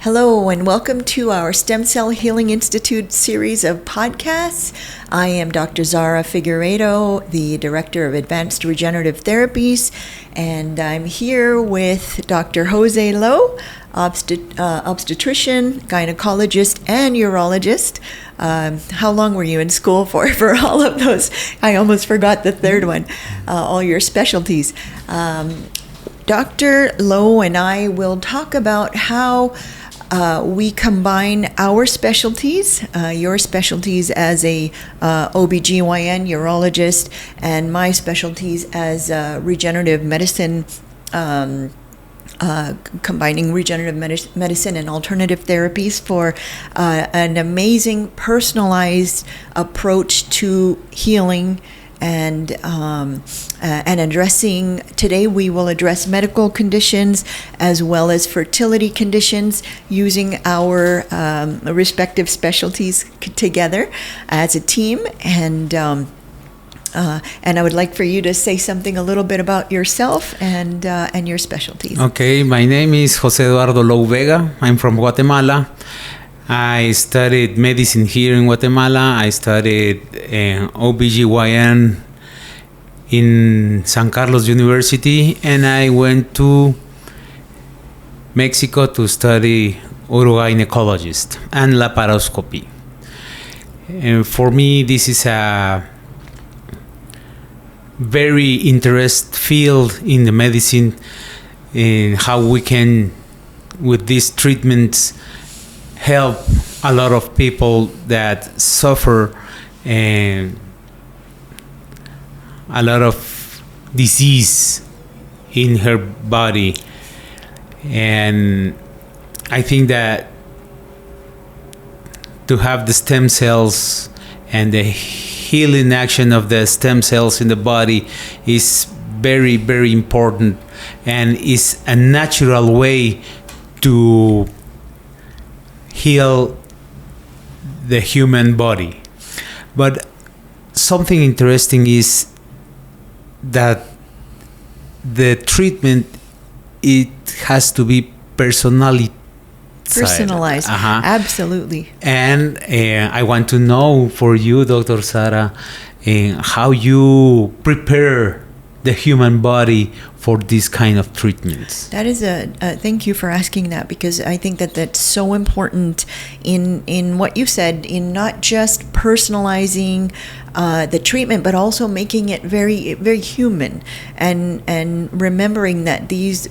Hello and welcome to our Stem Cell Healing Institute series of podcasts. I am Dr. Zara Figueiredo, the Director of Advanced Regenerative Therapies, and I'm here with Dr. José Lou, obstetrician, gynecologist, and urologist. How long were you in school for all of those? I almost forgot the third one, all your specialties. Dr. Lou and I will talk about how we combine our specialties, your specialties as a OBGYN urologist, and my specialties as regenerative medicine, combining regenerative medicine and alternative therapies for an amazing personalized approach to healing and addressing. Today we will address medical conditions as well as fertility conditions using our respective specialties together as a team. And I would like for you to say something a little bit about yourself and your specialties. Okay, my name is José Eduardo Lou Vega. I'm from Guatemala. I studied medicine here in Guatemala. I studied OBGYN in San Carlos University, and I went to Mexico to study urogynecologist and laparoscopy. And for me, this is a very interesting field in the medicine, in how we can, with these treatments, help a lot of people that suffer a lot of disease in her body. And I think that to have the stem cells and the healing action of the stem cells in the body is very, very important, and is a natural way to heal the human body. But something interesting is that the treatment, it has to be personalized. Absolutely. And I want to know for you, Dr. Sara, how you prepare the human body for this kind of treatments. That is thank you for asking that, because I think that that's so important in what you said, in not just personalizing the treatment, but also making it very, very human, and remembering that these,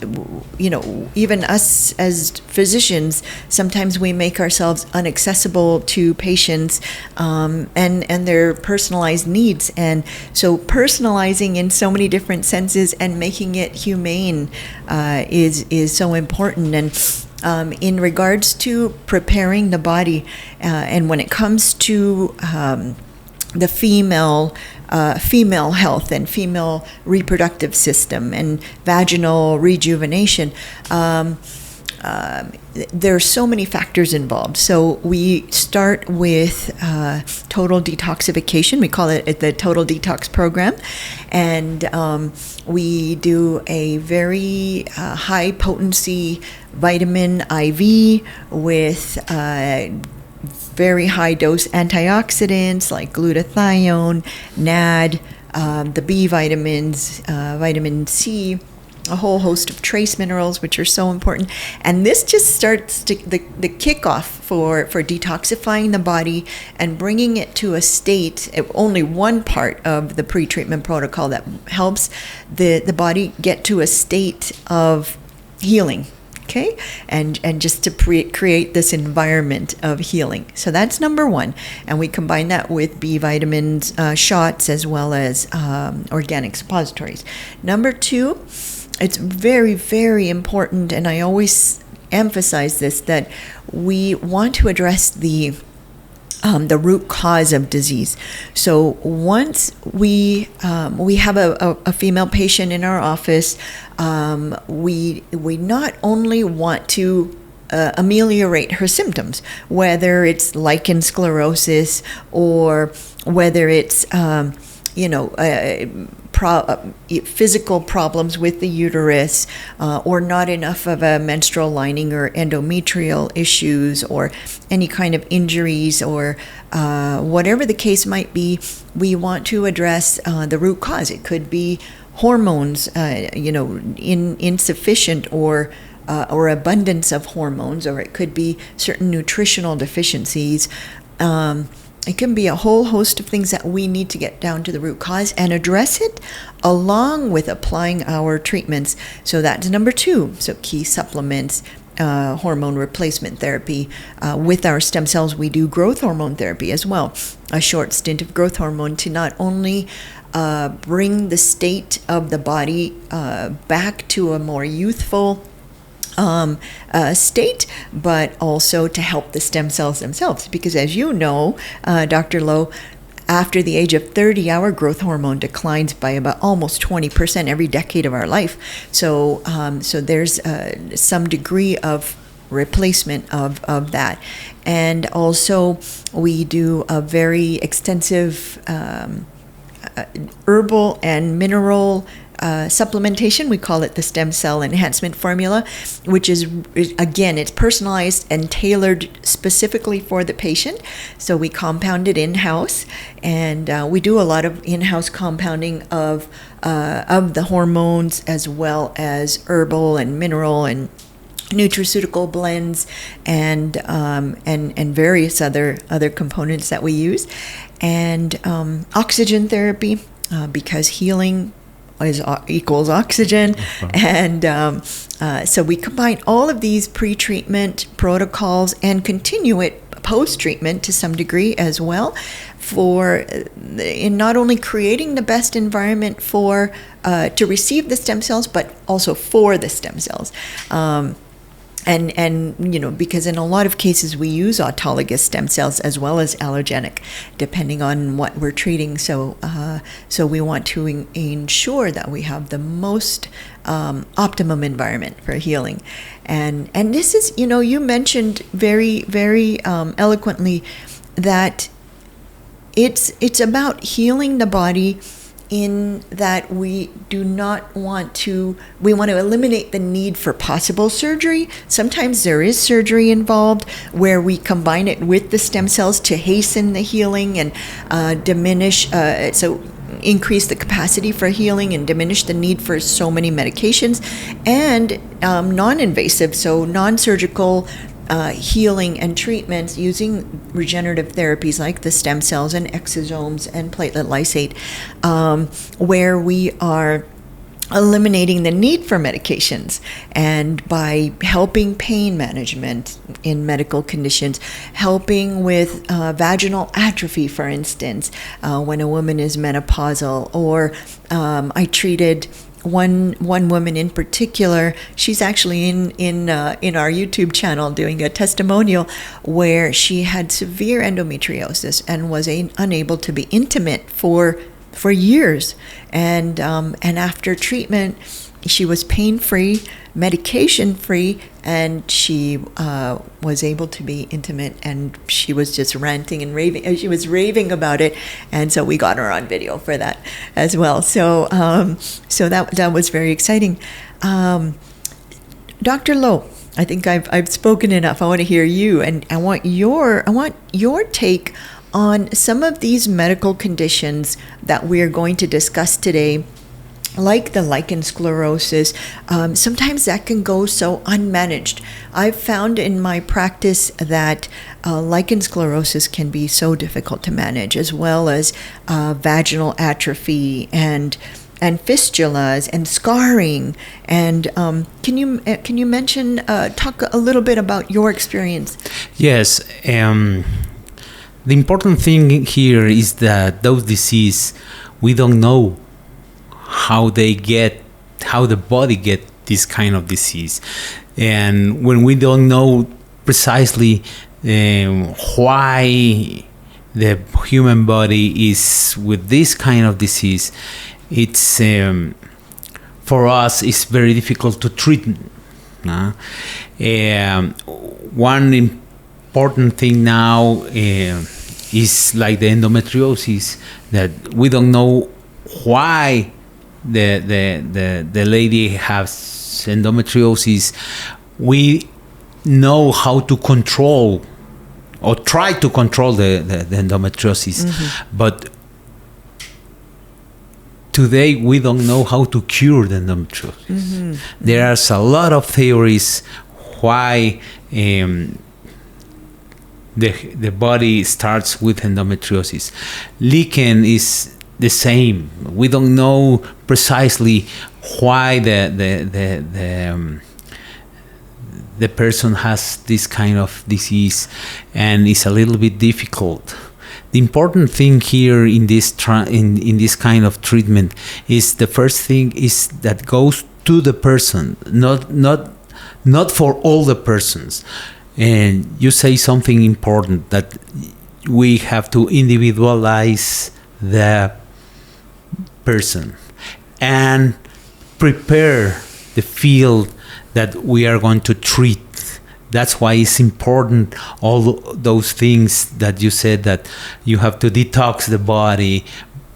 even us as physicians, sometimes we make ourselves inaccessible to patients and their personalized needs, and so personalizing in so many different senses and making it humane is so important. And in regards to preparing the body, and when it comes to the female health and female reproductive system and vaginal rejuvenation, there are so many factors involved. So we start with total detoxification. We call it the Total Detox Program. And we do a very high potency vitamin IV with very high dose antioxidants like glutathione, NAD, the B vitamins, vitamin C, a whole host of trace minerals, which are so important. And this just starts the kickoff for detoxifying the body and bringing it to a state, only one part of the pre-treatment protocol that helps the body get to a state of healing. Okay, and just to create this environment of healing. So that's number one, and we combine that with B vitamins shots as well as organic suppositories. Number two, it's very, very important, and I always emphasize this, that we want to address the root cause of disease. So once we have a female patient in our office, we not only want to ameliorate her symptoms, whether it's lichen sclerosis or whether it's physical problems with the uterus, or not enough of a menstrual lining or endometrial issues, or any kind of injuries, or whatever the case might be, we want to address the root cause. It could be hormones, insufficient or abundance of hormones, or it could be certain nutritional deficiencies. It can be a whole host of things that we need to get down to the root cause and address it along with applying our treatments. So that's number 2. So key supplements, hormone replacement therapy. With our stem cells, we do growth hormone therapy as well. A short stint of growth hormone to not only bring the state of the body back to a more youthful state, but also to help the stem cells themselves. Because as you know, Dr. Lowe, after the age of 30, our growth hormone declines by about almost 20% every decade of our life. So there's some degree of replacement of that. And also we do a very extensive herbal and mineral supplementation. We call it the stem cell enhancement formula, which is, again, it's personalized and tailored specifically for the patient. So we compound it in-house, and we do a lot of in-house compounding of the hormones, as well as herbal and mineral and nutraceutical blends, and various other components that we use, and oxygen therapy, because healing equals oxygen. And so we combine all of these pre-treatment protocols and continue it post-treatment to some degree as well, in not only creating the best environment for to receive the stem cells, but also for the stem cells. And because in a lot of cases we use autologous stem cells as well as allogenic, depending on what we're treating. So we want to ensure that we have the most optimum environment for healing. And this is, you mentioned very, very eloquently that it's about healing the body, in that we want to eliminate the need for possible surgery. Sometimes there is surgery involved, where we combine it with the stem cells to hasten the healing and increase the capacity for healing and diminish the need for so many medications, and non-invasive, so non-surgical healing and treatments using regenerative therapies like the stem cells and exosomes and platelet lysate, where we are eliminating the need for medications, and by helping pain management in medical conditions, helping with vaginal atrophy, for instance, when a woman is menopausal, or I treated one woman in particular. She's actually in our YouTube channel doing a testimonial, where she had severe endometriosis and was unable to be intimate for years, and after treatment she was pain-free, medication-free, and she was able to be intimate, and she was just ranting and raving. She was raving about it, and so we got her on video for that as well. So that was very exciting. Dr. Lowe, I think I've spoken enough. I want to hear you, and I want your take on some of these medical conditions that we are going to discuss today, like the lichen sclerosis. Sometimes that can go so unmanaged. I've found in my practice that lichen sclerosis can be so difficult to manage, as well as vaginal atrophy and fistulas and scarring. And can you mention, talk a little bit about your experience? Yes. The important thing here is that those diseases, we don't know how the body get this kind of disease, and when we don't know precisely why the human body is with this kind of disease, it's for us it's very difficult to treat. One important thing now is like the endometriosis, that we don't know why the lady has endometriosis, we know how to control or try to control the endometriosis. But today we don't know how to cure the endometriosis. There's a lot of theories why the body starts with endometriosis. Lichen is the same. We don't know precisely why the person has this kind of disease, and it's a little bit difficult. The important thing here in this in this kind of treatment is the first thing is that goes to the person, not for all the persons. And you say something important, that we have to individualize the person and prepare the field that we are going to treat. That's why it's important, all those things that you said, that you have to detox the body,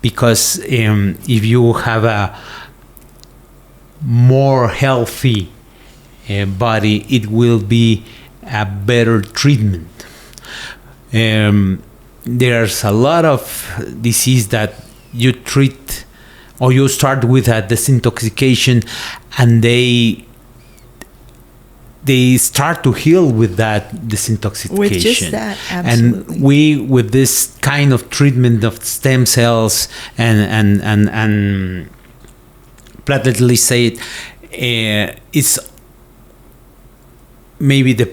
because if you have a more healthy body, it will be a better treatment. There's a lot of disease that you treat, or you start with a disintoxication, and they start to heal with that disintoxication. With just that, absolutely. And we, with this kind of treatment of stem cells and platelet lysate, it's maybe the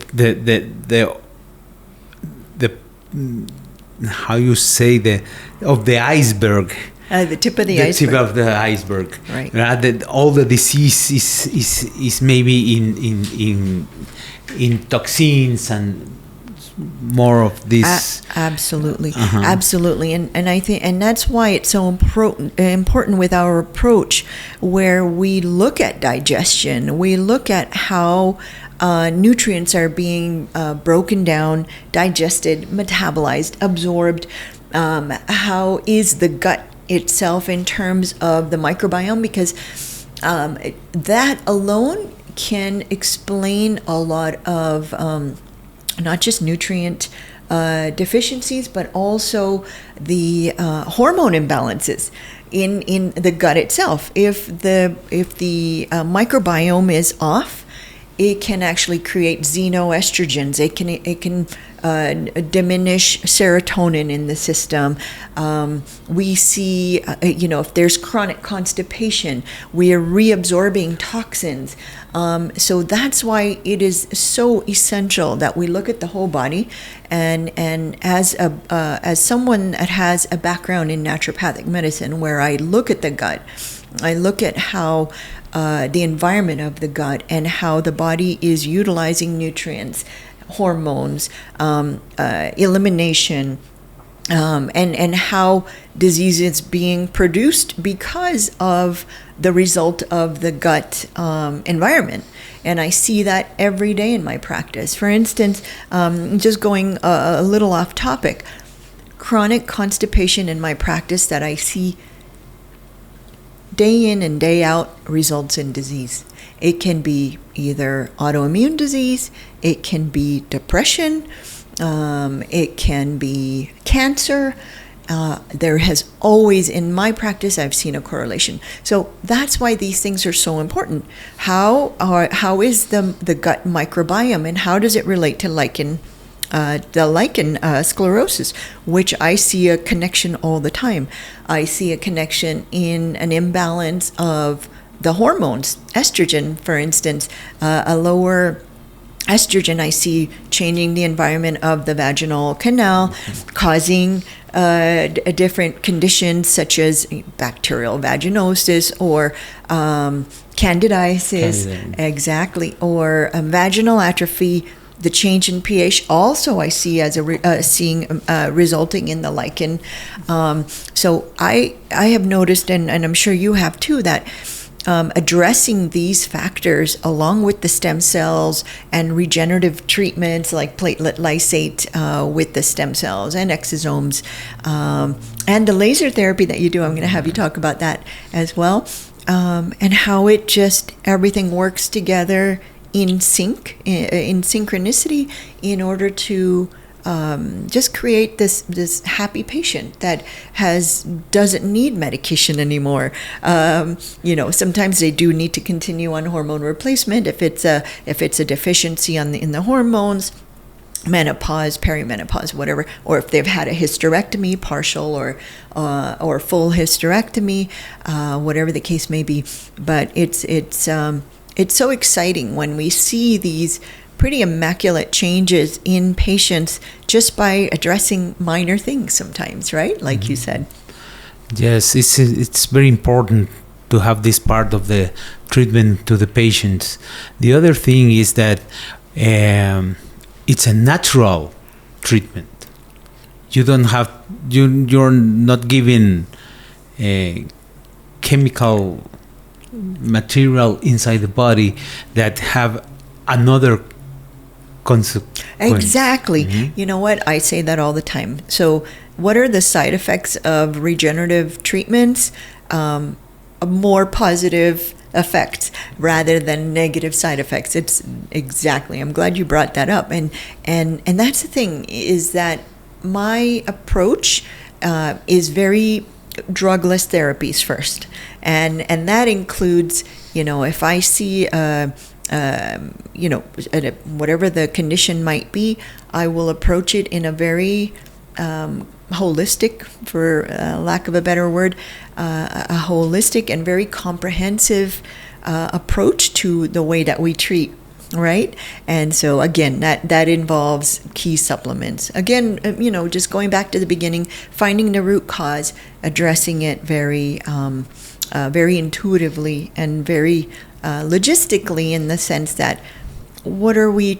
how you say of the iceberg. The tip of the iceberg. The tip of the iceberg. Right. All the disease is maybe in toxins and more of this. Absolutely, absolutely, and I think, and that's why it's so important with our approach, where we look at digestion, we look at how nutrients are being broken down, digested, metabolized, absorbed. How is the gut itself in terms of the microbiome? Because that alone can explain a lot of not just nutrient deficiencies, but also the hormone imbalances in the gut itself. If the microbiome is off, it can actually create xenoestrogens. It can diminish serotonin in the system. We see, if there's chronic constipation, we are reabsorbing toxins. So that's why it is so essential that we look at the whole body. And as someone that has a background in naturopathic medicine, where I look at the gut, I look at how the environment of the gut and how the body is utilizing nutrients, hormones, elimination, and how disease is being produced because of the result of the gut environment. And I see that every day in my practice. For instance, just going a little off topic, chronic constipation in my practice that I see day in and day out results in disease. It can be either autoimmune disease, it can be depression, it can be cancer. There has always, in my practice, I've seen a correlation. So that's why these things are so important. How is the gut microbiome, and how does it relate to lichen sclerosis, which I see a connection all the time. I see a connection in an imbalance of the hormones. Estrogen, for instance, a lower estrogen, I see changing the environment of the vaginal canal, causing different conditions such as bacterial vaginosis or candidiasis, exactly, or vaginal atrophy. The change in pH also I see as resulting in the lichen. So I have noticed, and I'm sure you have too, that addressing these factors along with the stem cells and regenerative treatments like platelet lysate with the stem cells and exosomes and the laser therapy that you do, I'm going to have you talk about that as well. and how it just everything works together in sync, in synchronicity, in order to just create this happy patient that doesn't need medication anymore. Sometimes they do need to continue on hormone replacement if it's a deficiency in the hormones, menopause, perimenopause, whatever, or if they've had a hysterectomy, partial or full hysterectomy, whatever the case may be. But it's so exciting when we see these pretty immaculate changes in patients just by addressing minor things sometimes, right? Like you said. Yes, it's very important to have this part of the treatment to the patients. The other thing is that it's a natural treatment. You're not giving a chemical material inside the body that have another consequence. Exactly. Mm-hmm. You know what? I say that all the time. So what are the side effects of regenerative treatments? More positive effects rather than negative side effects. It's exactly. I'm glad you brought that up. And that's the thing, is that my approach is very drugless therapies first. And that includes, if I see whatever the condition might be, I will approach it in a very holistic, for lack of a better word, a holistic and very comprehensive approach to the way that we treat, right? And so again, that involves key supplements. Again, just going back to the beginning, finding the root cause, addressing it very intuitively and very logistically, in the sense that we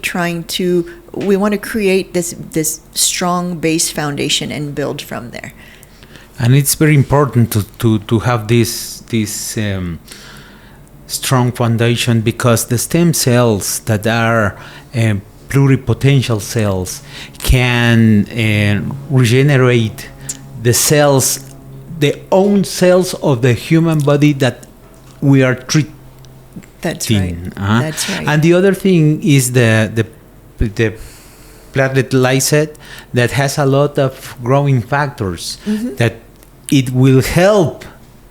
want to create this strong base foundation and build from there. And it's very important to have this strong foundation, because the stem cells that are pluripotential cells can regenerate the cells, the own cells of the human body that we are treating. That's right. That's right. And the other thing is the platelet lysate that has a lot of growing factors, mm-hmm. that it will help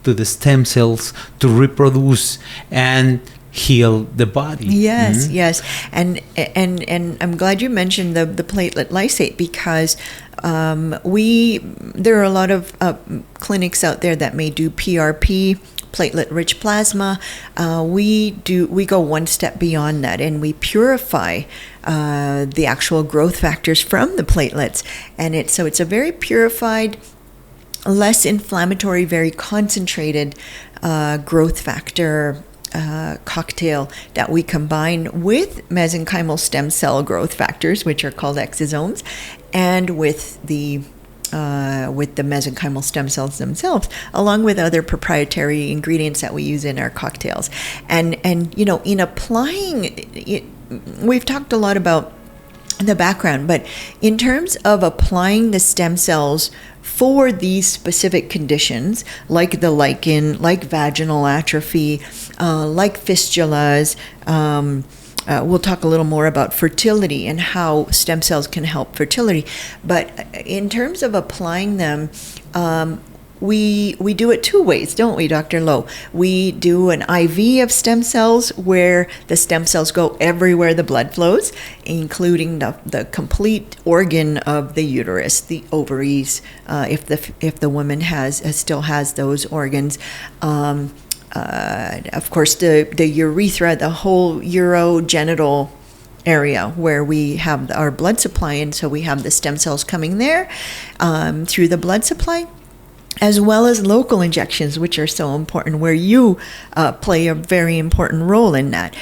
to the stem cells to reproduce and heal the body. Yes, mm-hmm. yes. And I'm glad you mentioned the platelet lysate, because there are a lot of clinics out there that may do PRP, platelet-rich plasma. We go one step beyond that, and we purify the actual growth factors from the platelets, and it's a very purified, less inflammatory, very concentrated growth factor cocktail that we combine with mesenchymal stem cell growth factors, which are called exosomes, and with the mesenchymal stem cells themselves, along with other proprietary ingredients that we use in our cocktails. And in applying it, we've talked a lot about the background, but in terms of applying the stem cells for these specific conditions, like the lichen, like vaginal atrophy, like fistulas, we'll talk a little more about fertility and how stem cells can help fertility. But in terms of applying them, we do it two ways, don't we, Dr. Lowe? We do an IV of stem cells, where the stem cells go everywhere the blood flows, including the complete organ of the uterus, the ovaries, if the woman still has those organs. Of course, the urethra, the whole urogenital area where we have our blood supply, and so we have the stem cells coming there through the blood supply, as well as local injections, which are so important, where you play a very important role in that.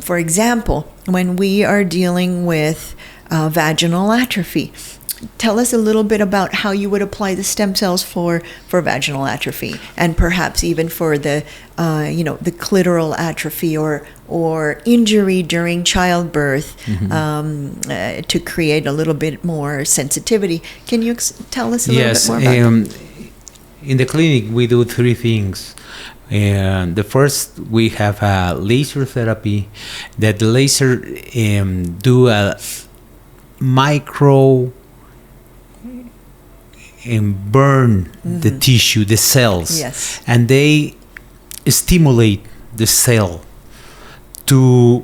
For example, when we are dealing with vaginal atrophy, tell us a little bit about how you would apply the stem cells for vaginal atrophy, and perhaps even for the clitoral atrophy or injury during childbirth, mm-hmm. To create a little bit more sensitivity. Can you tell us a little bit more about that? In the clinic, we do three things. And the first, we have a laser therapy, that the laser do a micro and burn the tissue, the cells, Yes. and they stimulate the cell to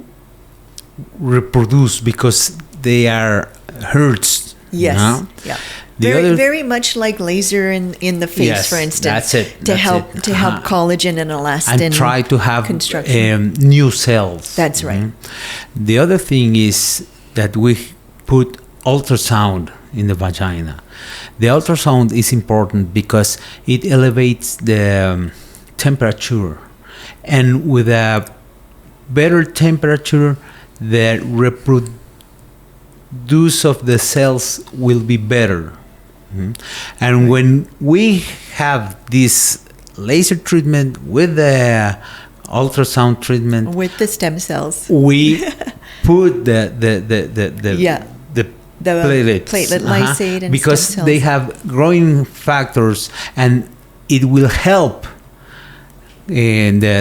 reproduce because they are hurts. Yes. You know? Yeah. The Very much like laser in the face, Yes, for instance. that's it, To that's help it. to help collagen and elastin and try to have construction. new cells. That's right. Mhm. The other thing is that we put ultrasound in the vagina. The ultrasound is important because it elevates the temperature, and with a better temperature, the reproduce of the cells will be better. Mhm. And when we have this laser treatment with the ultrasound treatment, with the stem cells. we put the Yeah. the The platelets, platelet lysate and because stem cells. they have growing factors, and it will help in the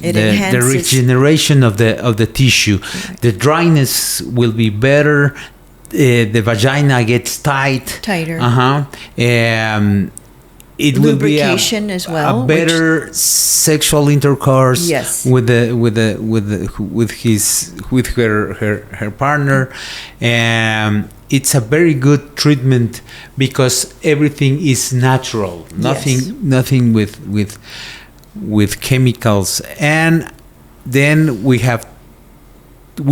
enhances- regeneration of the tissue. The dryness will be better. The vagina gets Tighter. It will be Lubrication as well, a better sexual intercourse Yes. with her partner. It's a very good treatment because everything is natural. Nothing with chemicals. And then we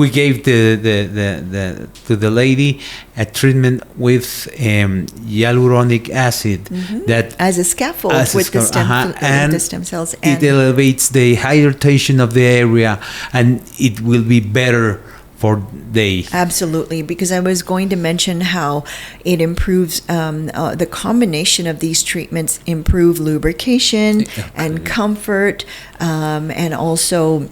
gave to the lady a treatment with hyaluronic acid that as a scaffold as a with the and the stem cells. it elevates the hydration of the area, and it will be better for days. Absolutely, because I was going to mention how it improves the combination of these treatments improve lubrication and comfort, and also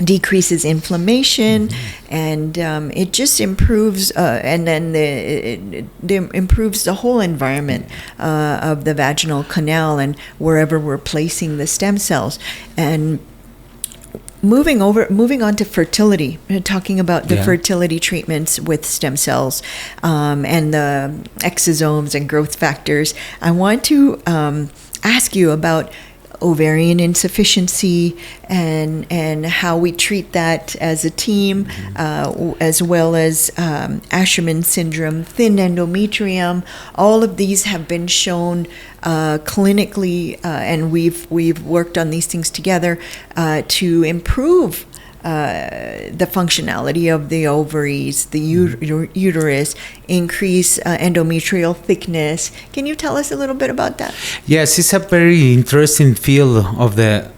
decreases inflammation, and it just improves, and then it improves the whole environment of the vaginal canal and wherever we're placing the stem cells. And moving on to fertility, talking about the fertility treatments with stem cells and the exosomes and growth factors, I want to ask you about ovarian insufficiency and how we treat that as a team, as well as Asherman syndrome, thin endometrium. All of these have been shown clinically, and we've worked on these things together to improve the functionality of the ovaries, the uterus, increase endometrial thickness. Can you tell us a little bit about that? Yes, it's a very interesting field of the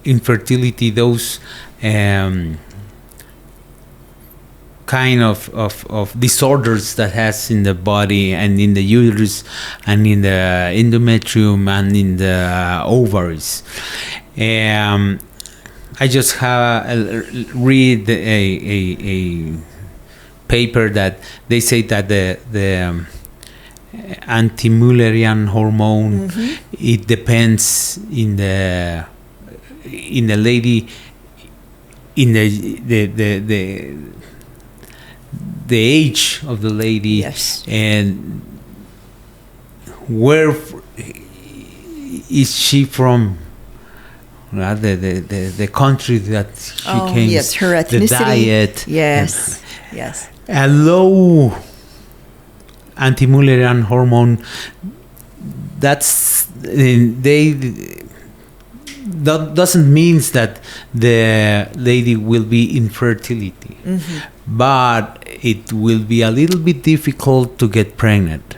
infertility, those kind of disorders that has in the body and in the uterus and in the endometrium and in the ovaries. I just read a paper that they say that the anti-Mullerian hormone, it depends in the lady, in the age of the lady, Yes. and where is she from. The country that she came, yes, her ethnicity, the diet, yes. A low anti-Mullerian hormone. That doesn't mean that the lady will be infertility, but it will be a little bit difficult to get pregnant.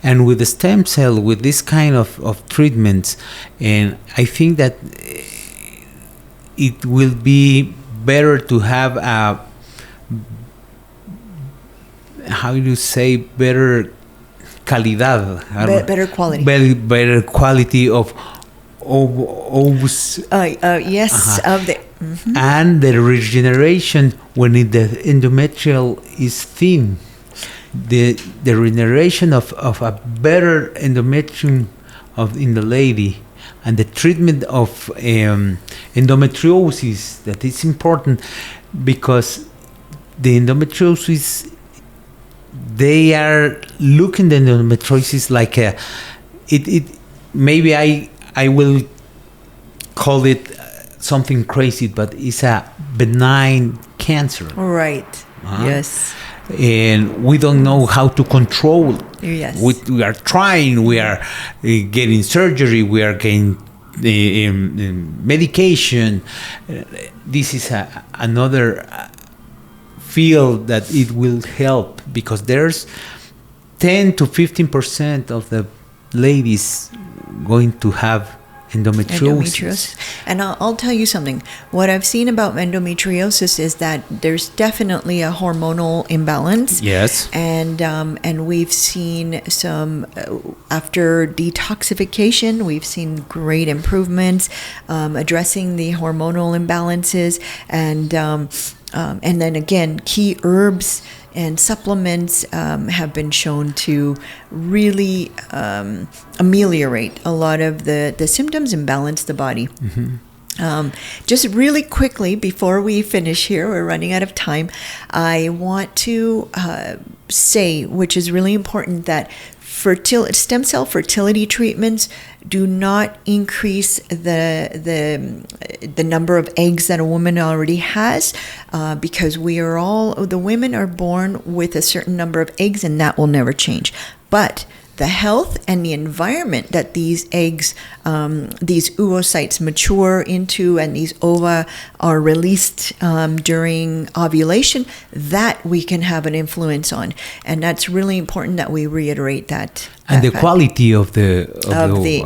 And with the stem cell, with this kind of treatments, and I think that it will be better to have a, how do you say, better calidad, Better quality. better quality of ovs. Yes, of the. And the regeneration when the endometrial is thin. The regeneration of a better endometrium in the lady and the treatment of endometriosis, that is important because the endometriosis, they are looking at endometriosis like maybe I will call it something crazy, but it's a benign cancer. Right. Yes. And we don't know how to control it. Yes. We are trying, we are getting surgery, we are getting medication. This is another field that it will help, because there's 10 to 15% of the ladies going to have endometriosis. And I'll tell you something. What I've seen about endometriosis is that there's definitely a hormonal imbalance. Yes. And we've seen some, after detoxification, we've seen great improvements addressing the hormonal imbalances. And then again, key herbs and supplements have been shown to really ameliorate a lot of the symptoms and balance the body. Just really quickly, before we finish here, we're running out of time, I want to say, which is really important, that stem cell fertility treatments do not increase the number of eggs that a woman already has, because the women are born with a certain number of eggs, and that will never change. But the health and the environment that these eggs, these oocytes mature into, and these ova are released during ovulation, that we can have an influence on. And that's really important that we reiterate that. And the quality of the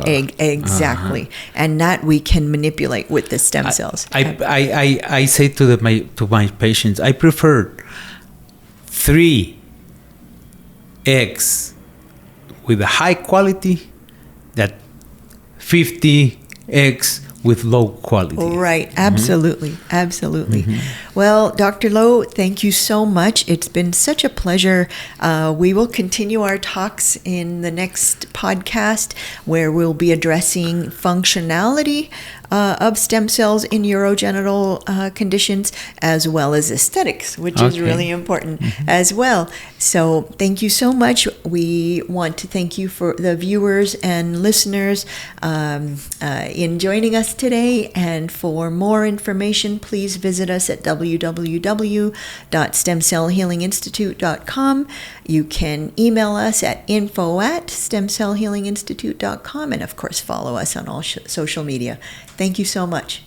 egg, exactly. And that we can manipulate with the stem cells. I say to my patients, I prefer 3 eggs with a high quality that 50 eggs with low quality. Right, absolutely, absolutely. Well, Dr. Lou, thank you so much. It's been such a pleasure. We will continue our talks in the next podcast, where we'll be addressing functionality of stem cells in urogenital conditions, as well as aesthetics, which is really important as well. So thank you so much. We want to thank you for the viewers and listeners in joining us today. And for more information, please visit us at www.stemcellhealinginstitute.com. You can email us at info@stemcellhealinginstitute.com, and of course follow us on all social media. Thank you so much.